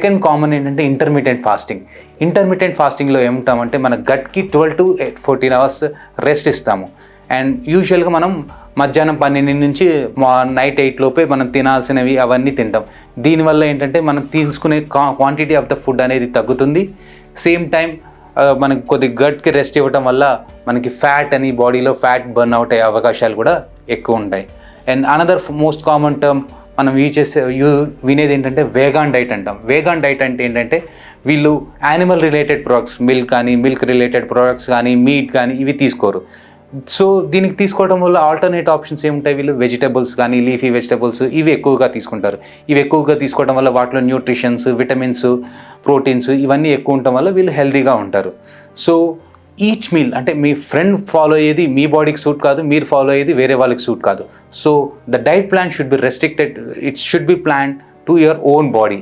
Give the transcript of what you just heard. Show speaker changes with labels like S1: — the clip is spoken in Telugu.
S1: సెకండ్ కామన్ ఏంటంటే ఇంటర్మీడియట్ ఫాస్టింగ్. ఇంటర్మీడియట్ ఫాస్టింగ్లో ఏముంటామంటే మన గట్కి 12 to 14 అవర్స్ రెస్ట్ ఇస్తాము. అండ్ యూజువల్గా మనం మధ్యాహ్నం 12 నుంచి నైట్ 8 లోపే మనం తినాల్సినవి అవన్నీ తింటాం. దీనివల్ల ఏంటంటే మనం తీసుకునే క్వాంటిటీ ఆఫ్ ద ఫుడ్ అనేది తగ్గుతుంది. సేమ్ టైం మనకి కొద్ది గట్కి రెస్ట్ ఇవ్వటం వల్ల మనకి ఫ్యాట్ అని బాడీలో ఫ్యాట్ బర్న్ అవుట్ అయ్యే అవకాశాలు కూడా ఎక్కువ ఉంటాయి. And another most common term మనం వినేది ఏంటంటే వేగాన్ డైట్ అంటాం. వేగాన్ డైట్ అంటే ఏంటంటే వీళ్ళు యానిమల్ రిలేటెడ్ ప్రొడక్ట్స్, మిల్క్ కానీ మిల్క్ రిలేటెడ్ ప్రొడక్ట్స్ కానీ మీట్ కానీ ఇవి తీసుకోరు. సో దీనికి తీసుకోవడం వల్ల ఆల్టర్నేట్ ఆప్షన్స్ ఏముంటాయి, వీళ్ళు వెజిటబుల్స్ కానీ లీఫీ వెజిటబుల్స్ ఇవి ఎక్కువగా తీసుకుంటారు. ఇవి ఎక్కువగా తీసుకోవడం వల్ల వాటిలో న్యూట్రిషన్స్, విటమిన్స్, ప్రోటీన్స్ ఇవన్నీ ఎక్కువ ఉండటం వల్ల వీళ్ళు హెల్తీగా ఉంటారు. సో ఈచ్ మీల్ అంటే మీ ఫ్రెండ్ ఫాలో అయ్యేది మీ బాడీకి సూట్ కాదు, మీరు ఫాలో అయ్యేది వేరే వాళ్ళకి సూట్ కాదు. So the diet plan should be restricted, it should be plan to your own body.